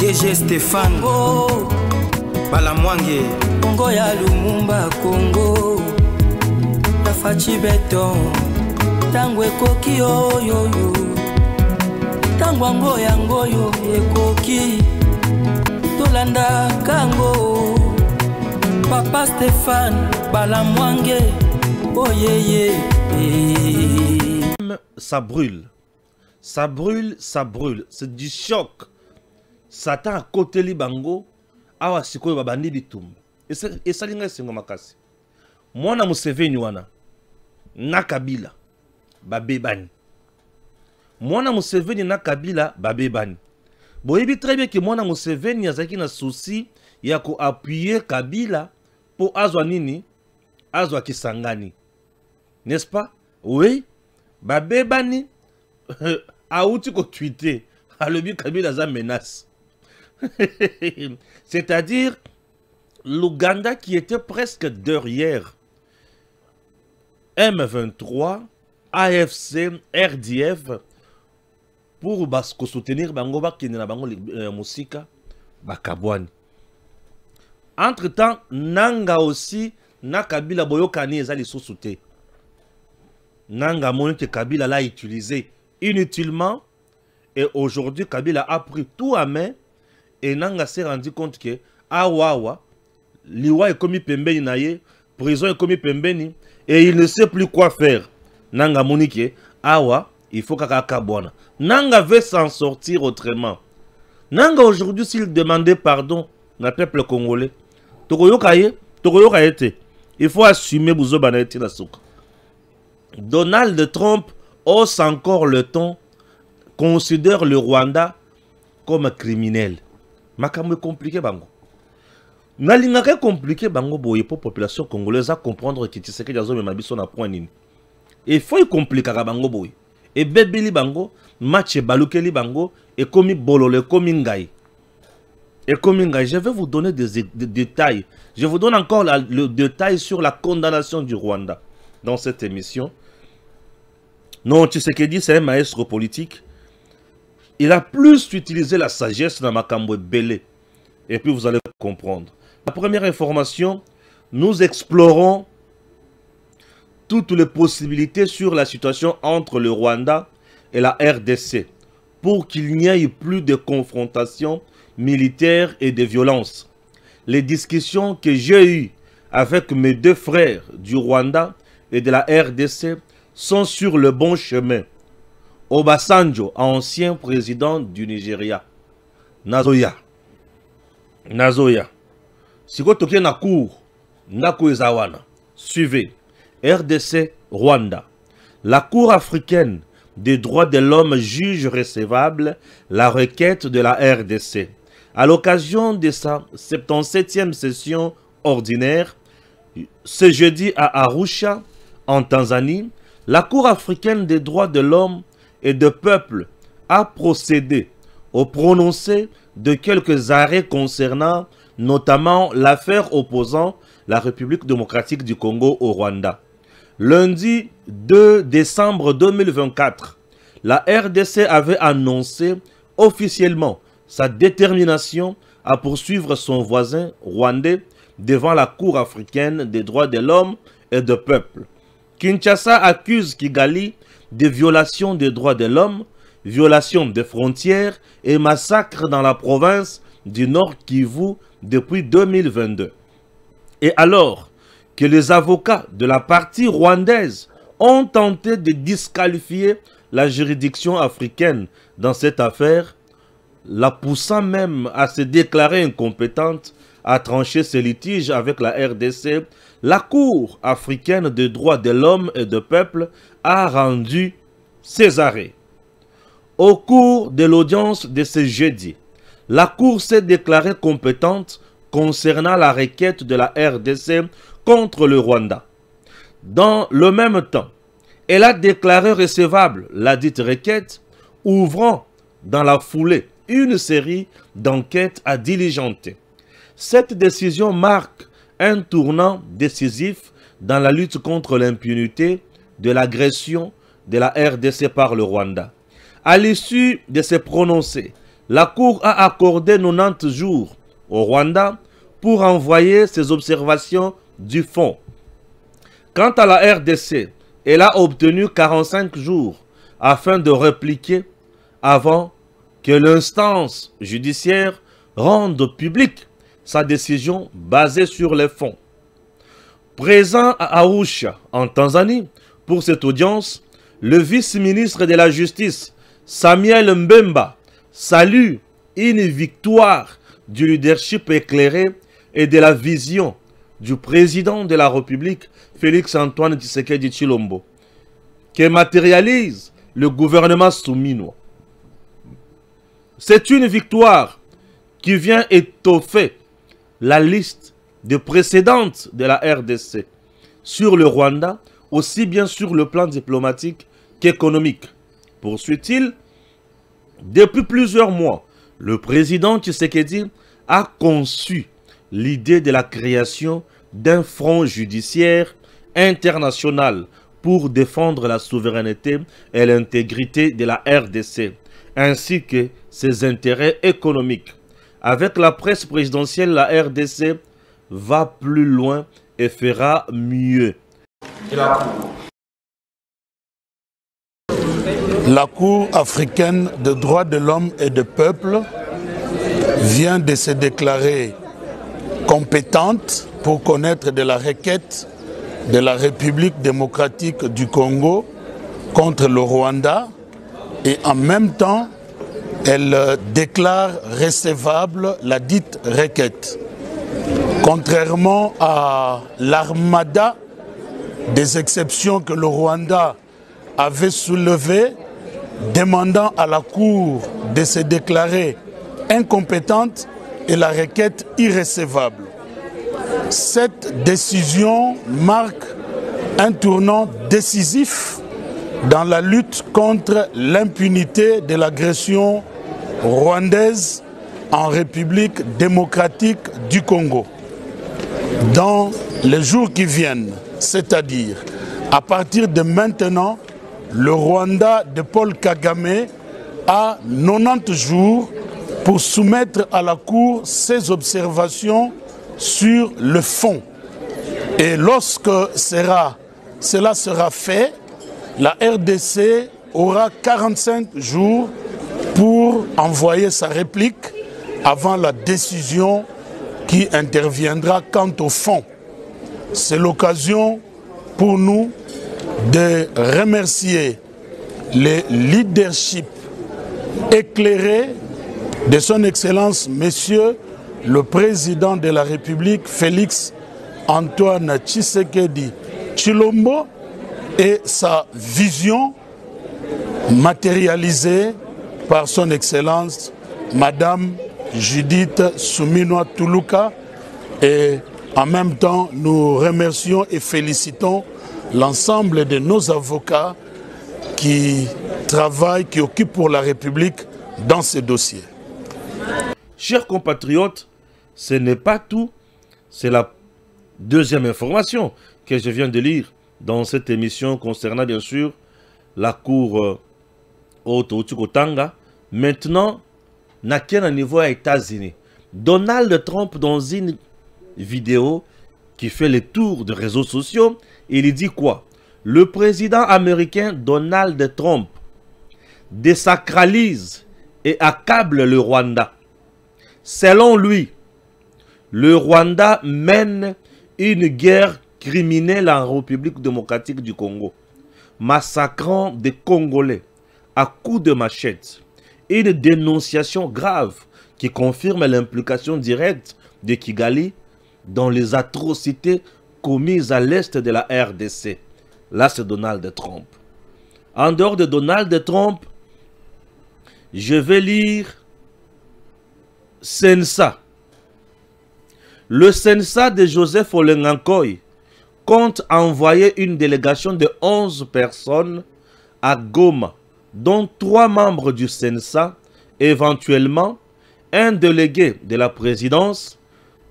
DG Stéphane Balamwange Congo ya Lumumba Congo Tafachi Beton Tango ekoki oyoyo Tango ngoyo ekoki Tolanda kango Papa Stéphane Balamwange oh yeah. Ça brûle, ça brûle, ça brûle. C'est du choc. Satan à côté libango, awa sikoyo babandi bitum. Et ça linga singo makasi. Mwana Museveni wana, na Kabila, babebani. Mwana Museveni na Kabila, babebani. Boyebi très bien que mwana Museveni azaki na souci ya ko appuyer Kabila pour azwa nini, azwa Kisangani. N'est-ce pas? Oui. Babebani a outi ko tweeté a lebi Kabila za menace. C'est-à-dire l'Ouganda qui était presque derrière M23, AFC, RDF pour soutenir bango bakina bango musika bakabwani. Entre-temps nanga aussi na Kabila boyokani ezali sous-souté. Nanga monite Kabila l'a utilisé inutilement et aujourd'hui Kabila a pris tout à main et Nanga s'est rendu compte que awawa liwa est commis pembeni naye, prison est commis pembeni et il ne sait plus quoi faire. Nanga monike awa il faut kakabwana. Nanga veut s'en sortir autrement. Nanga aujourd'hui s'il demandait pardon na peuple congolais, tokoyoka ete, il faut assumer buzo banaiti na souka. Donald Trump hausse encore le ton, considère le Rwanda comme criminel. Makamwe compliqué bango. Nalingaka compliqué bango boye pour population congolaise à comprendre que Tshisekedi azo mema biso na point nini. Il faut compliquer bango boye. Et bebeli bango, match balukeli bango et komi bolole komi ngai. Et komi ngai, je vais vous donner des détails. Je vous donne encore le détail sur la condamnation du Rwanda dans cette émission. Non, Tshisekedi, c'est un maestro politique. Il a plus utilisé la sagesse dans Makambo Belé. Et puis vous allez comprendre. La première information, nous explorons toutes les possibilités sur la situation entre le Rwanda et la RDC pour qu'il n'y ait plus de confrontations militaires et de violences. Les discussions que j'ai eues avec mes deux frères du Rwanda et de la RDC sont sur le bon chemin. Obasanjo, ancien président du Nigeria. Nazoya. Siko toke na cour, Nako Ezawana. Suivez. RDC, Rwanda. La Cour africaine des droits de l'homme juge recevable la requête de la RDC. À l'occasion de sa 77e session ordinaire, ce jeudi à Arusha, en Tanzanie, la Cour africaine des droits de l'homme et de peuple a procédé au prononcé de quelques arrêts concernant notamment l'affaire opposant la République démocratique du Congo au Rwanda. Lundi 2 décembre 2024, la RDC avait annoncé officiellement sa détermination à poursuivre son voisin rwandais devant la Cour africaine des droits de l'homme et du peuple. Kinshasa accuse Kigali de violations des droits de l'homme, violation des frontières et massacres dans la province du Nord Kivu depuis 2022. Et alors que les avocats de la partie rwandaise ont tenté de disqualifier la juridiction africaine dans cette affaire, la poussant même à se déclarer incompétente à trancher ses litiges avec la RDC, la Cour africaine des droits de l'homme et du peuple a rendu ses arrêts. Au cours de l'audience de ce jeudi, la Cour s'est déclarée compétente concernant la requête de la RDC contre le Rwanda. Dans le même temps, elle a déclaré recevable la dite requête, ouvrant dans la foulée une série d'enquêtes à diligenter. Cette décision marque un tournant décisif dans la lutte contre l'impunité de l'agression de la RDC par le Rwanda. À l'issue de ces prononcés, la Cour a accordé 90 jours au Rwanda pour envoyer ses observations du fond. Quant à la RDC, elle a obtenu 45 jours afin de répliquer avant que l'instance judiciaire rende publique sa décision basée sur les fonds. Présent à Arusha, en Tanzanie, pour cette audience, le vice-ministre de la Justice, Samuel Mbemba, salue une victoire du leadership éclairé et de la vision du président de la République, Félix-Antoine Tshisekedi Tshilombo, qui matérialise le gouvernement souminois. C'est une victoire qui vient étoffer la liste des précédentes de la RDC sur le Rwanda, aussi bien sur le plan diplomatique qu'économique. Poursuit-il, depuis plusieurs mois, le président Tshisekedi a conçu l'idée de la création d'un front judiciaire international pour défendre la souveraineté et l'intégrité de la RDC, ainsi que ses intérêts économiques. Avec la presse présidentielle, la RDC va plus loin et fera mieux. La Cour africaine des droits de l'homme et des peuples vient de se déclarer compétente pour connaître de la requête de la République démocratique du Congo contre le Rwanda et en même temps, elle déclare recevable la dite requête. Contrairement à l'armada des exceptions que le Rwanda avait soulevées, demandant à la Cour de se déclarer incompétente et la requête irrecevable. Cette décision marque un tournant décisif dans la lutte contre l'impunité de l'agression rwandaise en République démocratique du Congo. Dans les jours qui viennent, c'est-à-dire à partir de maintenant, le Rwanda de Paul Kagame a 90 jours pour soumettre à la Cour ses observations sur le fond. Et lorsque cela sera fait, la RDC aura 45 jours pour envoyer sa réplique avant la décision qui interviendra quant au fond. C'est l'occasion pour nous de remercier le leadership éclairé de son Excellence, Monsieur le Président de la République, Félix-Antoine Tshisekedi Tshilombo, et sa vision matérialisée par son Excellence, Madame Judith Suminwa Tuluka. Et en même temps, nous remercions et félicitons l'ensemble de nos avocats qui travaillent, qui occupent pour la République dans ces dossiers. Chers compatriotes, ce n'est pas tout. C'est la deuxième information que je viens de lire dans cette émission concernant bien sûr la Cour haute au Tanga. Maintenant, n'a qu'un niveau aux États-Unis. Donald Trump, dans une vidéo qui fait le tour des réseaux sociaux, il dit quoi? Le président américain Donald Trump désacralise et accable le Rwanda. Selon lui, le Rwanda mène une guerre criminelle en République démocratique du Congo, massacrant des Congolais à coups de machette. Une dénonciation grave qui confirme l'implication directe de Kigali dans les atrocités commises à l'est de la RDC. Là, c'est Donald Trump. En dehors de Donald Trump, je vais lire Sensa. Le Sensa de Joseph Olengankoy compte envoyer une délégation de 11 personnes à Goma, dont 3 membres du Sensa, éventuellement un délégué de la présidence,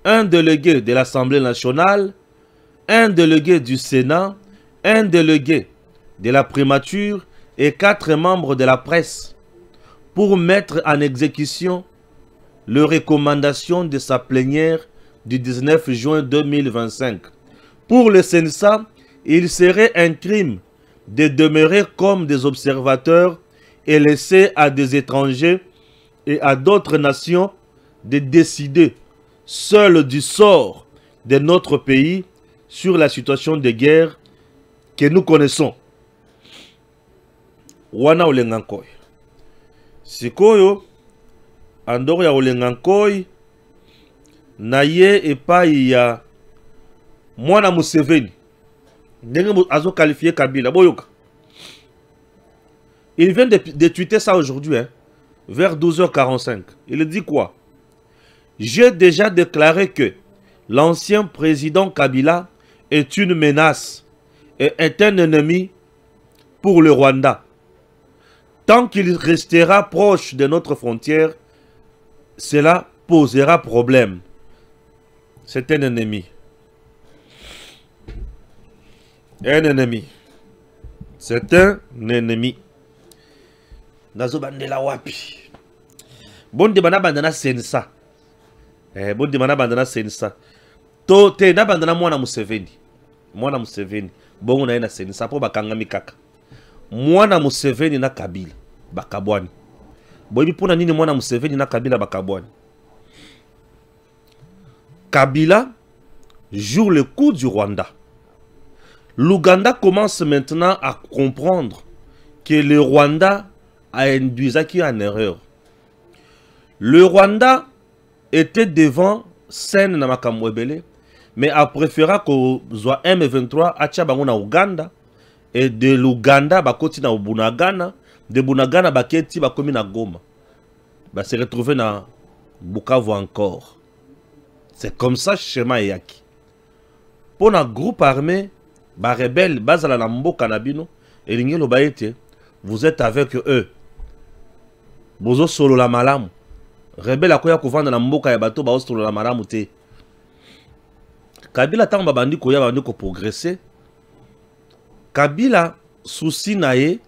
un délégué de l'Assemblée nationale, un délégué du Sénat, un délégué de la primature et 4 membres de la presse pour mettre en exécution les recommandations de sa plénière du 19 juin 2025. Pour le CENSA, il serait un crime de demeurer comme des observateurs et laisser à des étrangers et à d'autres nations de décider seuls du sort de notre pays sur la situation de guerre que nous connaissons. Wana olengankoi. Sikoyo, andoro ya olengankoi, naye epai ya mwana Museveni. Ndenge azo qualifié Kabila. Boyoka. Il vient de tweeter ça aujourd'hui, hein, vers 12h45. Il dit quoi? J'ai déjà déclaré que l'ancien président Kabila est une menace et est un ennemi pour le Rwanda. Tant qu'il restera proche de notre frontière, cela posera problème. C'est un ennemi. Un ennemi. C'est un ennemi. Nazo bandela wapi. Bon de bana bandana sensa. Bon de bana bandana sensa. To te na bandana mwana Museveni. Mwana Museveni. Bongo na ina sensa po bakanga mikaka. Mwana Museveni na Kabila bakabwani. Boyebi pona nini mwana Museveni na Kabila bakabwani. Kabila joue le coup du Rwanda. L'Ouganda commence maintenant à comprendre que le Rwanda a induit en erreur. Le Rwanda était devant scène na makamwebele, mais a préféré que soit M23 à Tchabango na Ouganda, et de l'Ouganda bakoti na Bunagana, de Bunagana baketi bakomi na Goma. Ba se retrouver na Bukavu encore. C'est comme ça schéma yaki. Pour un groupe armé, ba rebelle bazala na mboka na bino, elingi lo baete, vous êtes avec eux. Bozo solo la malamu. Rebelle akoya kovanda na mboka ya bato ba solo la malamu te. Kabila tamba bandi koya bandi ko progresser. Kabila souci nae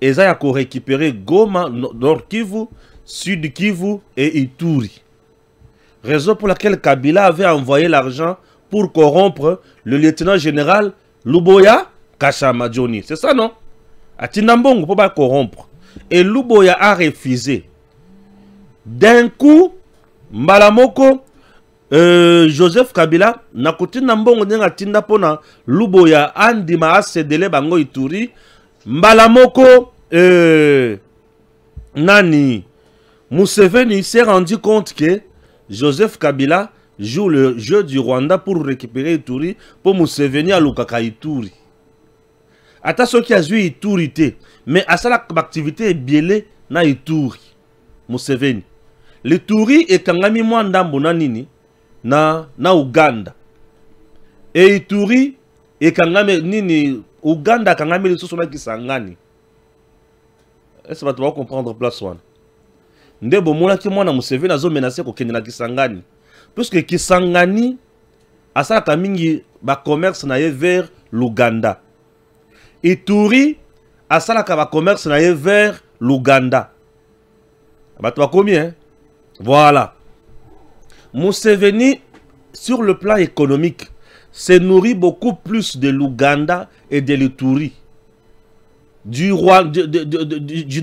eza ya ko récupérer Goma, Nord Kivu, Sud Kivu et Ituri. Raison pour laquelle Kabila avait envoyé l'argent pour corrompre le lieutenant général Luboya Kashama Johnny. C'est ça, non? Atinambongo pour pas corrompre. Et Luboya a refusé. D'un coup, Mbalamoko, Joseph Kabila, nakoti Nambongo nenga tinda pona Luboya andima asedele bango Ituri. Mbalamoko, Nani, Museveni s'est rendu compte que Joseph Kabila joue le jeu du Rwanda pour récupérer Ituri, pour Museveni à Lukaka Ituri. Attention qui a joué Ituri, mais à ça l'activité est bielée na Ituri. Museveni. L'Ituri est kangami mwandambo na nini na Uganda. Et Ituri est kangami nini Uganda kangami le sosona Kisangani. Est-ce que tu vas comprendre place one? Ndebo mona ki mwana Museveni azo menacer ko kende na Kisangani. Puisque Kisangani asala kamingi ba commerce na ye vers l'Uganda. Ituri asala ka ba commerce na ye vers l'Uganda. Bato ba combien? Voilà. Museveni sur le plan économique se nourrit beaucoup plus de l'Uganda et de l'Ituri. Du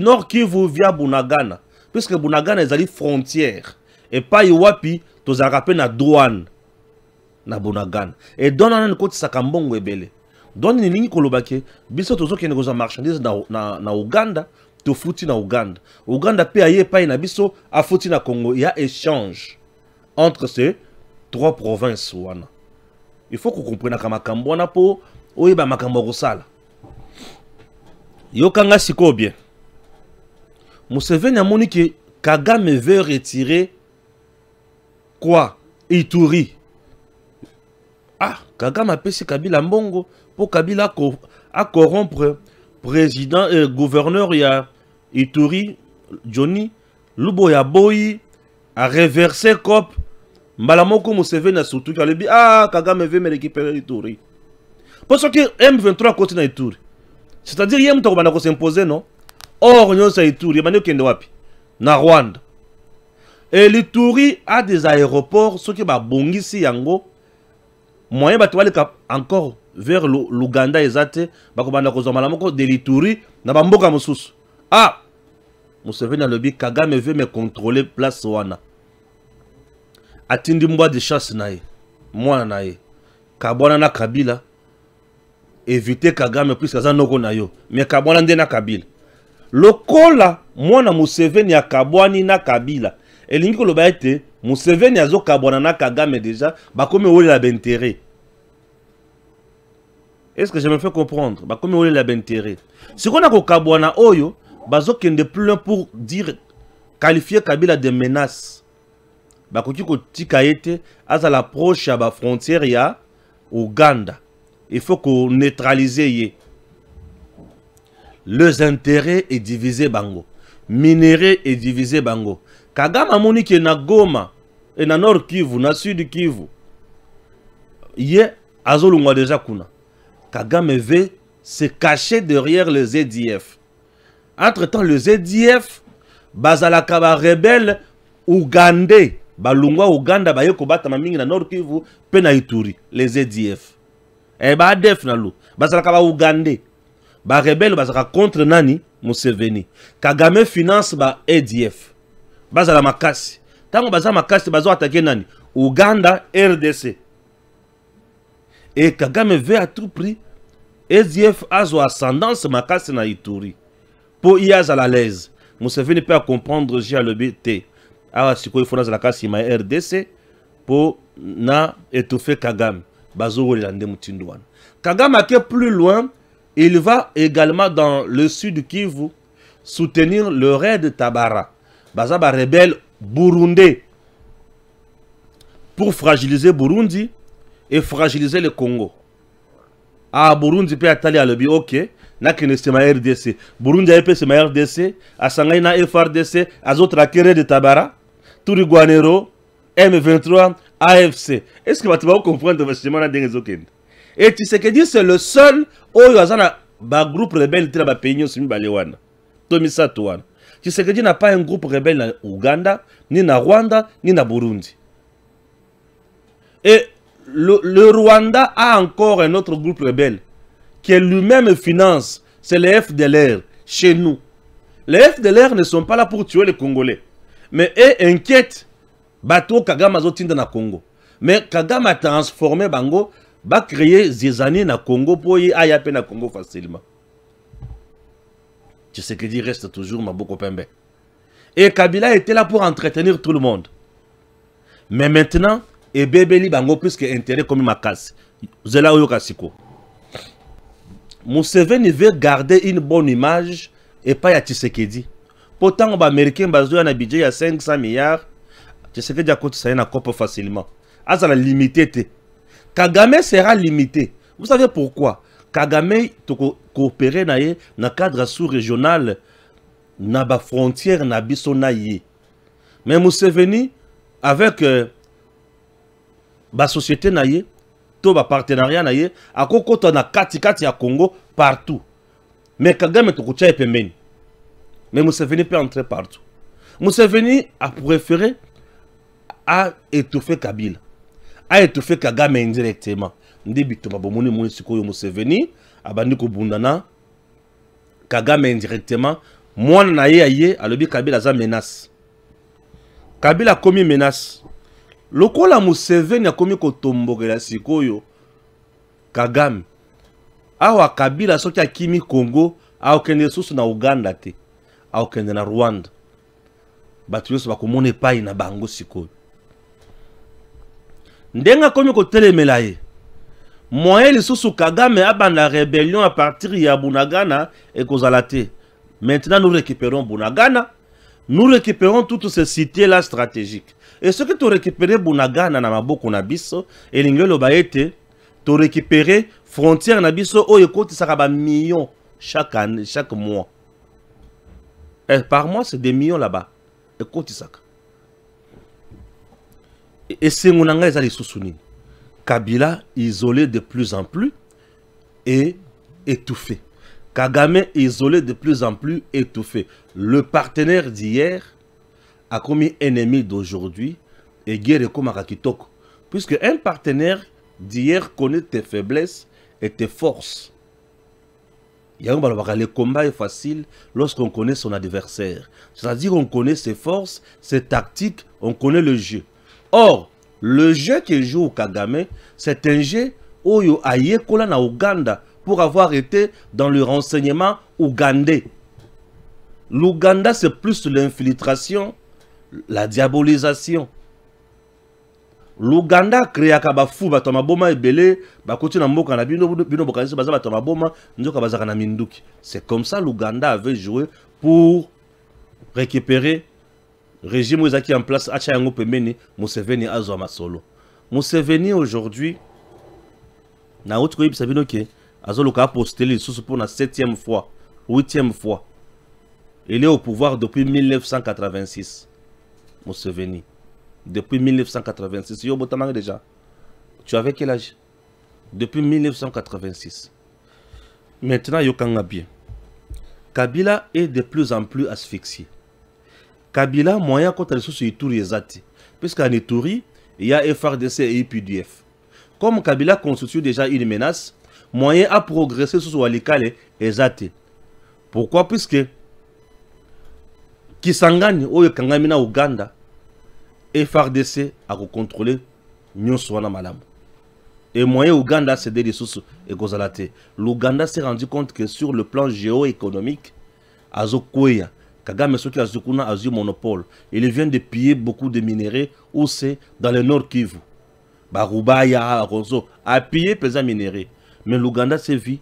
Nord Kivu via Bunagana. Puisque Bunagana est à la frontière. Et pas Iwapi, tu as rappelé na douane. Na Bunagana. Et donne un côté Sakambongo ebele. Donne une ligne kolobake. Biso tozo qui négocie marchandises na Uganda. Tu fouti na Uganda. Uganda paye aye paye na biso a fouti na Congo. Il y a échange entre ces trois provinces. Wana. Il faut qu'on comprenne que makambo wana po oyeba makambo kosala. Yokanga siko bien. Museveni a moni que Kagame veut retirer quoi? Ituri. Ah, Kagame a payé Kabila Mbongo pour Kabila à corrompre président et gouverneur ya Ituri Johnny Luboya Boyi a reversé cop Mbalamoko Museveni a surtout qu'elle dit ah Kagame veut me récupérer Ituri. Parce que M23 continue Ituri. C'est-à-dire, il y a un peu s'imposer, non? Or, nous sommes Ituri, il y a un wapi. na Rwanda. Et l'Ituri a des aéroports, ceux qui sont ici, yango, moyen de encore vers l'Ouganda, ezate, de l'Ituri, na bamboka mususu. Ah, Museveni alobi Kagame veut me contrôler place wana. Atindi mbwa de chasse nae, mwana nae. Kabwana na Kabila, éviter Kagame plus kaza noko na yo. Mais Kabwana nde na Kabila. Lokola mwana Museveni ya Kabwani na Kabila. Elingi koloba ete Museveni azo Kabwana na Kagame déjà, bakome wole la bentéré. Est-ce que je me fais comprendre? Bakome wole la bentéré. Si on a ko Kabwana oyo, bazo kende plus loin pour dire qualifier Kabila de menace. Bakoki ko tika ete à l'approche à la frontière ya Ouganda. Il faut qu'on neutralise ye. Leurs intérêts est divisé bango. Minerai est divisé bango. Kagame amoni ki na Goma et na Nord Kivu, na Sud Kivu. Ye azolungwa déjà kuna. Kagame veut se cacher derrière les ZDF. Entre-temps, les ZDF bazalaka ba rebelle ougandais. Balungwa Ouganda ba yeko bata mamingi na Nord Kivu pe na Ituri, les ZDF. Et ba ADF na lu. Bazalaka ba ougandais. Ba rebelle bazalaka contre nani? Museveni. Kagame finance ba ADF. Bazala makasi. Tango bazala makasi bazo attaquer nani? Ouganda, RDC. Et Kagame veut à tout prix ADF azo ascendance makasi na Ituri. Pour y à la l'aise. Museveni peut comprendre j'ai le BT. Ah, si il faut la makasi ma RDC pour na étouffer Kagame. Bazo Rolande Mutindouane. Kagame a plus loin, il va également dans le sud Kivu soutenir le raid Tabara. Bazaba rebelle burundais pour fragiliser Burundi et fragiliser le Congo. Ah, Burundi peut attaller à l'objet, ok. N'a que c'est ma RDC. Burundi a c'est ma RDC. A Sangay na FRDC. A autres raid de Tabara. Touriguanero, M23, AFC. Est-ce que tu vas comprendre le et tu sais que c'est le seul où il y a un groupe rebelle qui a payé sur Balewana. Tomisa Touane. Tu sais que n'a pas un groupe rebelle en Ouganda, ni na Rwanda, ni na Burundi. Et le Rwanda a encore un autre groupe rebelle qui lui-même finance. C'est les FDLR chez nous. Les FDLR ne sont pas là pour tuer les Congolais. Mais eux inquiètent. Bateau Kagame azotinda na Congo. Mais Kagame a transformé Bango, va créer des années na Congo pour y aller na Congo facilement. Tu sais que dit reste toujours Maboko Pembe. Et Kabila était là pour entretenir tout le monde. Mais maintenant, et Bébéli Bango plus que intérêt comme ma casse. Zela Oyo Kasiko. Museveni veut garder une bonne image et pas à Tshisekedi. Pourtant, les Américains ont un budget à 500 milliards. Tshisekedi a coûté ça na COP facilement. Ah, ça la limité. Kagame sera limité. Vous savez pourquoi? Kagame coopérer dans le cadre sous-régional, dans la frontière, na biso na ye. Mais Museveni, avec la société na ye, tout le partenariat na ye, à côté na kati ya Congo, partout. Mais Kagame to kucha epemeni. Mais Museveni peut entrer partout. Museveni a préféré à étouffer Kabila. A étouffer Kagame indirectement. Ndibito mabomoni moni sikoyo Museveni abandi ko bundana Kagame indirectement mwana na ye alobi Kabila za menace. Kabila komi menace. Lokola Museveni a komi ko tombokela sikoyo Kagame. Awa Kabila soki akimi Congo a okende susu na Uganda te. A okende na Rwanda. Batu yoso bakomone pai na bango sikoyo. Ndenga komi ko telemela ye. Moyen lisusu Kagame abanda rébellion à partir de Bunagana et Kozalate. Maintenant nous récupérons Bunagana. Nous récupérons toutes ces cités-là stratégiques. Et ce que tu récupères Bunagana na maboko na biso et l'ingelo baete, tu récupérer frontière na biso o ekoti sakaba millions chaque année, chaque mois. Et par mois c'est des millions là-bas. Ekoti saka. Et c'est mon engagement les sous-sounis. Kabila isolé de plus en plus et étouffé. Kagame isolé de plus en plus étouffé. Le partenaire d'hier a commis ennemi d'aujourd'hui et guerre comme à Kitoko. Puisque un partenaire d'hier connaît tes faiblesses et tes forces. Le combat est facile lorsqu'on connaît son adversaire. C'est-à-dire qu'on connaît ses forces, ses tactiques, on connaît le jeu. Or, le jeu qu'il joue au Kagame, c'est un jeu où il a été en Ouganda pour avoir été dans le renseignement ougandais. L'Ouganda, c'est plus l'infiltration, la diabolisation. L'Ouganda créé un fou, c'est comme ça l'Ouganda avait joué pour récupérer le régime qui est en place. Museveni Azoma Solo. Museveni aujourd'hui, na autre pays, ça veut dire que Azoloka a postulé pour la 7e fois, 8e fois. Il est au pouvoir depuis 1986. Museveni. Depuis 1986. Yo Botamang déjà. Tu avais quel âge? Depuis 1986. Maintenant, yo kanga bien. Kabila est de plus en plus asphyxié. Kabila, moyen contre les sous Ituri et Zati. Puisqu'en Ituri, il y a FRDC et IPDF. Comme Kabila constitue déjà une menace, moyen a progressé sous Walikale et Zati. Pourquoi? Puisque Kisangani, ou Kangamina Ouganda, FRDC a contrôlé Nyoswana Malam. Et moyen Ouganda c'est des ressources et Gozalate. L'Ouganda s'est rendu compte que sur le plan géoéconomique, Azokoya, Kagame Soki Azokuna a eu monopole. Il vient de piller beaucoup de minéraux où c'est dans le nord Kivu. Barubaya, Rozo, a pillé pesant minéraux. Mais l'Ouganda s'est vu,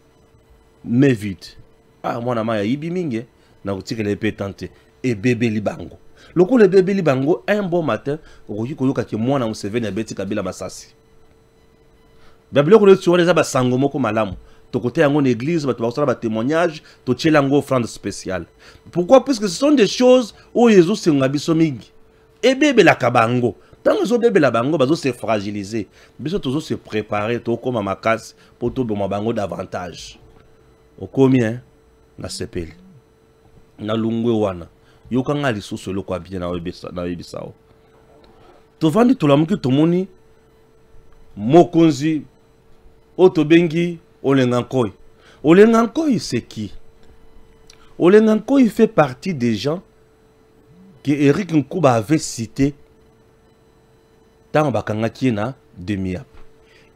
mais vite. Ah, moi, je suis Ibimingue, je suis pétanté. Et bébé Libango. Le coup, le bébé Libango, un bon matin, je suis que moi, je suis venu à Beti Kabila Massassi. Babylon, tu vois les abats sangomoko malamu. Tu côté en église, tu vas faire témoignage, tu tiens l'ango offrande spéciale. Pourquoi? Parce que ce sont des choses où Jésus s'est ngabisomingi. Et bébé la kabango. Tant que bébé la bango, bazo se fragiliser. Biso toujours se préparer, to comme ma casse pour tout bon bango davantage. Au combien na sepeli. Na lungwe wana. Yo kanga lisusu lo kwa bien na ebisao. To vandi to lamuki to moni mokonzi otobengi Olengankoi. Olengankoi c'est qui? Olengankoi fait partie des gens que Eric Nkuba avait cité dans Bakangakina de Miap.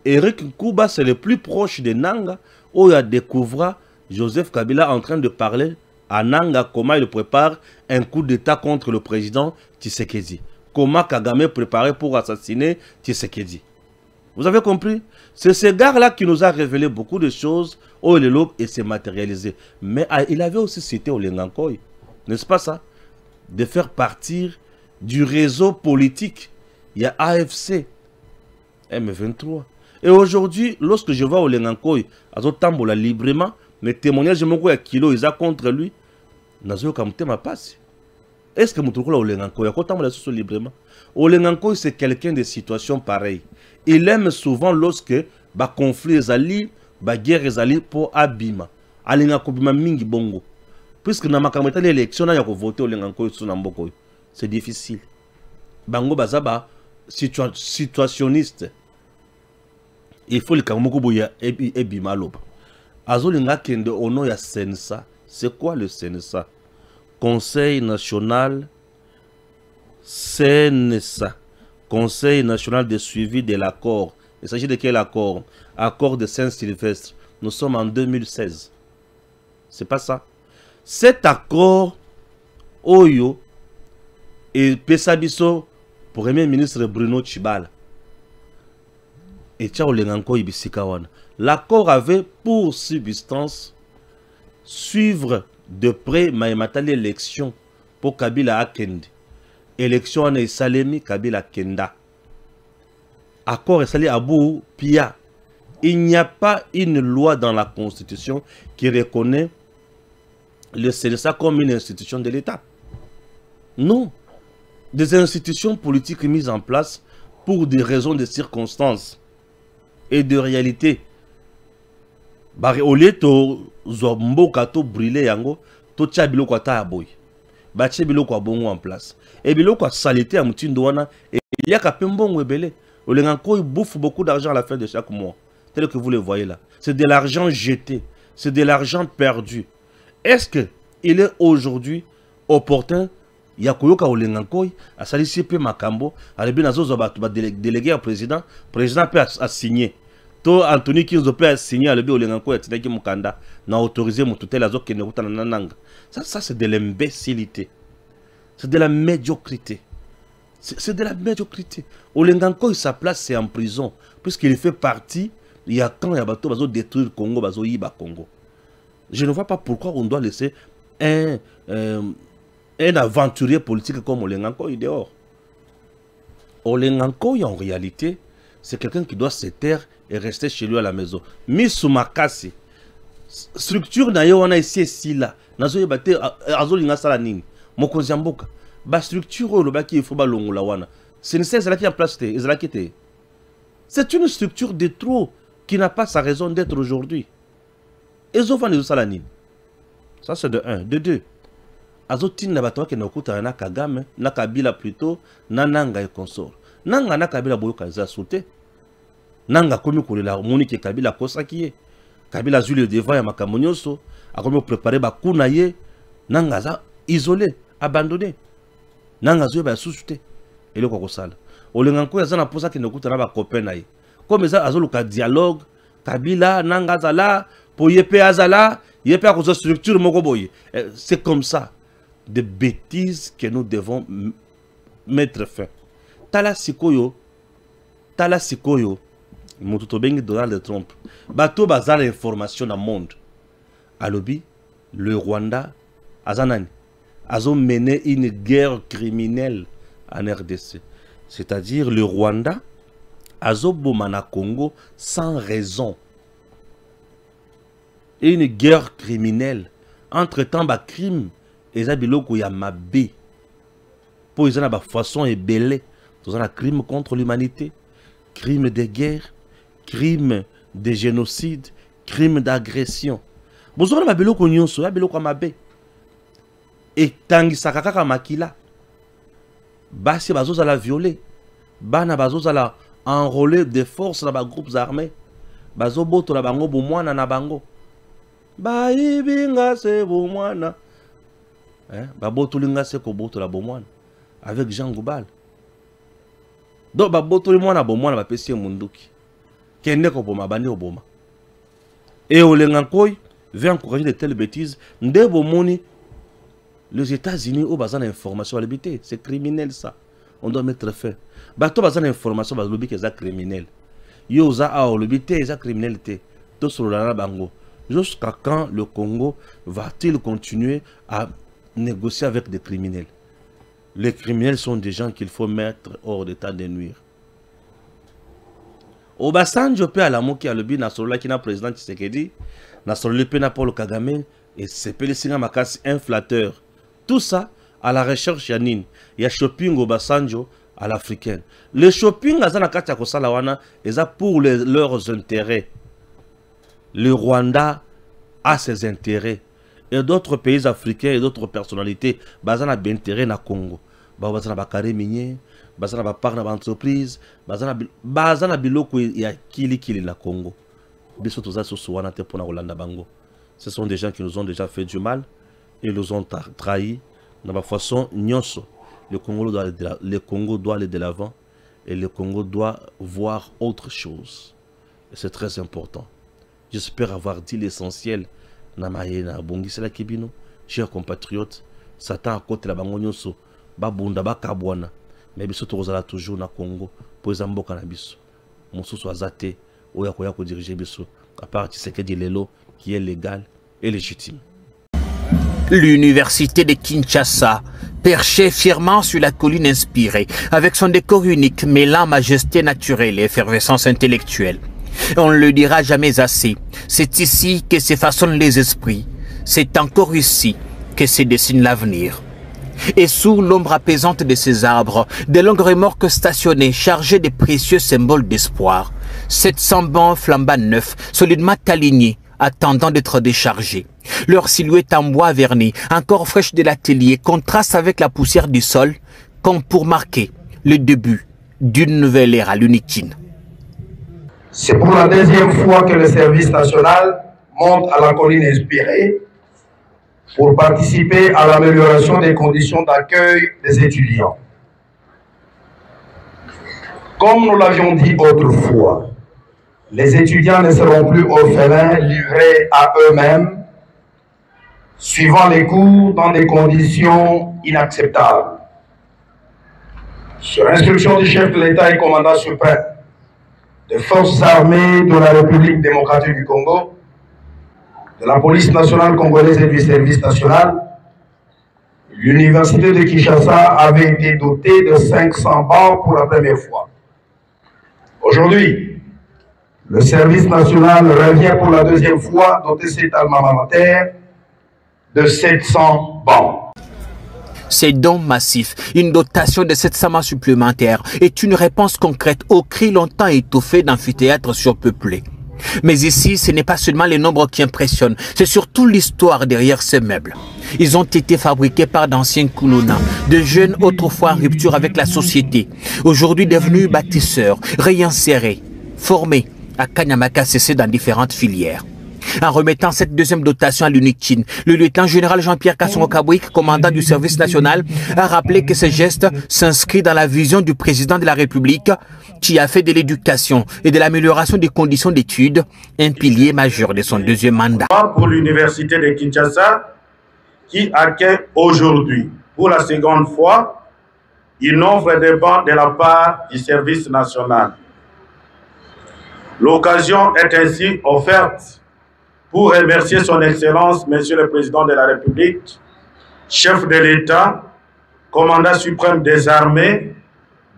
Eric Nkuba c'est le plus proche de Nanga où il a découvert Joseph Kabila en train de parler à Nanga comment il prépare un coup d'état contre le président Tshisekedi. Comment Kagame préparait pour assassiner Tshisekedi. Vous avez compris? C'est ce gars-là qui nous a révélé beaucoup de choses au Lelo et s'est matérialisé. Mais il avait aussi cité Olengankoi, n'est-ce pas ça? De faire partir du réseau politique. Il y a AFC, M23. Et aujourd'hui, lorsque je vois Olengankoi, Azotambola librement, mes témoignages de mon kilo, ils ont contre lui, Nazo Kamte ma passe. Est-ce que vous trouvez Olengankoi librement? Olengankoi, c'est quelqu'un de situation pareille. Il aime souvent lorsque ba conflit ezali, ba guerre ezali pour abima. Alinga kobima mingi bongo. Puisque na makamata l'élection na ya ko voter Olengankoi sur na mboko. C'est difficile. Bango bazaba situationniste. Il faut le kamoko boya ebima loba. Azolinga kende ono ya Sensa. C'est quoi le Sensa? Conseil national Sensa. Conseil national de suivi de l'accord. Il s'agit de quel accord? Accord de Saint-Sylvestre. Nous sommes en 2016. C'est pas ça. Cet accord, Oyo et Pesabiso, Premier ministre Bruno Tshibala. Et l'accord avait pour substance suivre de près Maïmatali l'élection pour Kabila Akende. Élection en Salemi Kabila Kenda. Accord et salé Abou Pia. Il n'y a pas une loi dans la Constitution qui reconnaît le CNSA comme une institution de l'État. Non. Des institutions politiques mises en place pour des raisons de circonstances et de réalité. Au lieu de brûler yango, to tchabilo kwata aboy. batie biloko bongo en place. Et biloko salité à mutindo wana et il y a qu'à mbongo ebele. Olenganko bouffe beaucoup d'argent à la fin de chaque mois. Tel que vous le voyez là. C'est de l'argent jeté. C'est de l'argent perdu. Est-ce qu'il est aujourd'hui opportun il y a koyoka olenganko a salisi pe makambo a lebi nazo ba délégué au président peut a signé. To Anthony Kinzo peut a signé a lebi olenganko ya tidaki mukanda na autorisé mututel azo kene kutana nananga. Ça c'est de l'imbécilité. C'est de la médiocrité. C'est de la médiocrité. Olenganko, sa place, c'est en prison. Puisqu'il fait partie, il y a quand il y a bateau, bazo détruire le Congo, bazo yiba Congo. Je ne vois pas pourquoi on doit laisser un aventurier politique comme Olenganko dehors. Olenganko, en réalité, c'est quelqu'un qui doit se taire et rester chez lui à la maison. Misu Makasi, structure d'ailleurs, on a ici là. Nazo yebate, azo linga salanini. Mokonzi mboka. Ba structure le baki il faut ba longola wana. C'est une celle qui en place c'est une structure de trop qui n'a pas sa raison d'être aujourd'hui. Ezofan de salanine. Ça c'est de 1, de 2. Azotin na bato ke nokuta na Kagame, na Kabila plutôt, na Nanga et consort. Nanga na Kabila boyoka za sauté. Nanga komi kolela moni ke Kabila kosaki. Kabila zui le devant ya makamonyoso, a komi préparer ba kuna ye. Nanga za isolé, abandonné. Nanga zoe ba susute ele ko kosala olenganko ya zana posa ke nokuta na ba copain na ye comme ça azoluka dialogue Kabila nanga zala po yepe azala yepe a ko structure moko boye. C'est comme ça de bêtises que nous devons mettre fin. Tala sikoyo mututo bengi Donald Trump bato bazala information dans le monde alobi le Rwanda azanani a mené une guerre criminelle en RDC. C'est-à-dire le Rwanda a bomana Congo sans raison. Une guerre criminelle. Entre-temps, ba crime, et ça biloko ya mabé. Pour ils ont ba façon et belé. Ils ont un crime contre l'humanité, crime de guerre, crime de génocide, crime d'agression. Vous avez ba biloko nyonso, ya biloko mabé. Et tangi sakaka makila basi bazoza la violer bana bazoza la enrôler des forces dans les groupes armés bazo boto la bango bomwana na bango ba ibinga se bomwana ba boto linga se ko boto la bomwana avec Jean Goubal donc ba boto li mwana bomwana ba pesi munduki kende ko boma bandi oboma et olengankoy veut encourager de telles bêtises ndebo moni. Les États-Unis ont besoin d'informations à l'habiter. C'est criminel ça. On doit mettre fin. Bato besoin d'informations à l'habiter, c'est criminel. Yoza a l'habiter, c'est criminalité. Tout sur la bango. Jusqu'à quand le Congo va-t-il continuer à négocier avec des criminels? Les criminels sont des gens qu'il faut mettre hors d'état de nuire. Obasanjo pe alamoki alobi na solo qui na président Tshisekedi, na solo pe na Paul Kagame et c'est Pélesinga Makasi un flatteur. Tout ça à la recherche yanine. Il y a shopping au Basanjo à l'africaine. Le shopping à Zanakata Kosalawana est pour leurs intérêts. Le Rwanda a ses intérêts. Et d'autres pays africains et d'autres personnalités, bazana d'intérêt na Congo. Bazana bakare minier, bazana bakar na entreprise, bazana biloko ya kili na Congo. Biso toza sosuwana te pona Rolanda bango. Ce sont des gens qui nous ont déjà fait du mal. Ils nous ont trahis. De la façon, le Congo doit aller de l'avant et le Congo doit voir autre chose. C'est très important. J'espère avoir dit l'essentiel. Chers compatriotes, Satan à côté de la bangonyoso, babunda bakabwana, mais biso tozala toujours na Congo pour zambo cannabis. Mosusu azate oya koya ko diriger biso à part Tshisekedi lelo qui est légal et légitime. L'université de Kinshasa, perchée fièrement sur la colline inspirée, avec son décor unique mêlant majesté naturelle et effervescence intellectuelle. On ne le dira jamais assez, c'est ici que se façonnent les esprits, c'est encore ici que se dessine l'avenir. Et sous l'ombre apaisante de ces arbres, des longues remorques stationnées chargées de précieux symboles d'espoir, 700 bancs flambant neufs, solidement alignés, attendant d'être déchargés. Leur silhouette en bois verni, encore fraîche de l'atelier, contraste avec la poussière du sol, comme pour marquer le début d'une nouvelle ère à l'Unikin. C'est pour la deuxième fois que le service national monte à la colline inspirée pour participer à l'amélioration des conditions d'accueil des étudiants. Comme nous l'avions dit autrefois, les étudiants ne seront plus orphelins livrés à eux-mêmes, suivant les cours dans des conditions inacceptables. Sur instruction du chef de l'État et commandant suprême des forces armées de la République démocratique du Congo, de la police nationale congolaise et du service national, l'université de Kinshasa avait été dotée de 500 bancs pour la première fois. Aujourd'hui, le service national revient pour la deuxième fois doter cet alma mater de 700 bancs. Ces dons massifs, une dotation de 700 bancs supplémentaires, est une réponse concrète aux cris longtemps étouffés d'amphithéâtres surpeuplés. Mais ici, ce n'est pas seulement les nombres qui impressionnent, c'est surtout l'histoire derrière ces meubles. Ils ont été fabriqués par d'anciens Kuluna, de jeunes autrefois en rupture avec la société, aujourd'hui devenus bâtisseurs, réinsérés, formés à Kanyamaka CC dans différentes filières. En remettant cette deuxième dotation à l'Unikin, le lieutenant-général Jean-Pierre Kassongo-Kabouik, commandant du service national, a rappelé que ce geste s'inscrit dans la vision du président de la République qui a fait de l'éducation et de l'amélioration des conditions d'études un pilier majeur de son deuxième mandat. Pour l'université de Kinshasa, qui accueille aujourd'hui, pour la seconde fois, une offre de bancs de la part du service national. L'occasion est ainsi offerte pour remercier son Excellence, Monsieur le Président de la République, chef de l'État, commandant suprême des armées,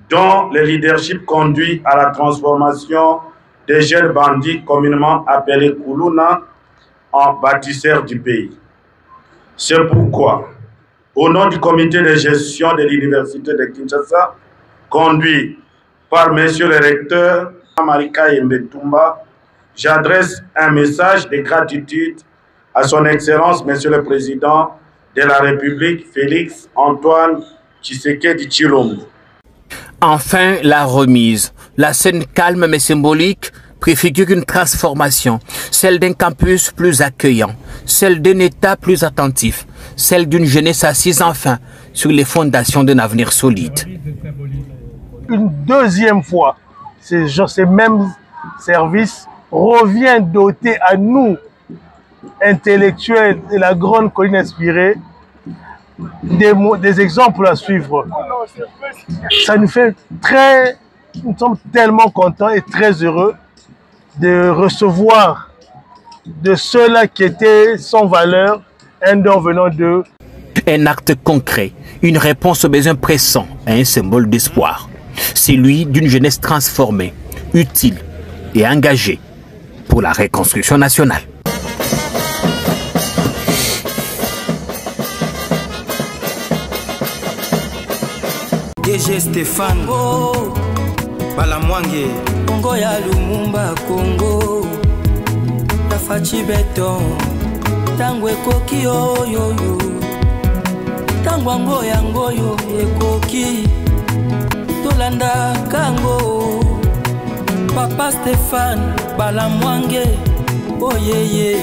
dont le leadership conduit à la transformation des jeunes bandits communément appelés Kuluna en bâtisseurs du pays. C'est pourquoi, au nom du comité de gestion de l'université de Kinshasa, conduit par Monsieur le recteur Marika Mbetumba, j'adresse un message de gratitude à son Excellence, Monsieur le Président de la République, Félix Antoine Tshisekedi Tshilombo. Enfin, la remise. La scène calme mais symbolique préfigure une transformation, celle d'un campus plus accueillant, celle d'un État plus attentif, celle d'une jeunesse assise enfin sur les fondations d'un avenir solide. Une deuxième fois, ces mêmes services revient doter à nous, intellectuels de la grande colline inspirée, des exemples à suivre. Ça nous fait nous sommes tellement contents et très heureux de recevoir de ceux-là qui étaient sans valeur, un don venant d'eux. Un acte concret, une réponse aux besoins pressants et un symbole d'espoir. C'est celui d'une jeunesse transformée, utile et engagée pour la reconstruction nationale. DG Stéphane Balamwange Congo ya Lumumba Congo Tafachi Beton Tango ekoki yo Tango ngoyo ekoki Tolanda Kango Papa Stéphane Balamwange oh yeah.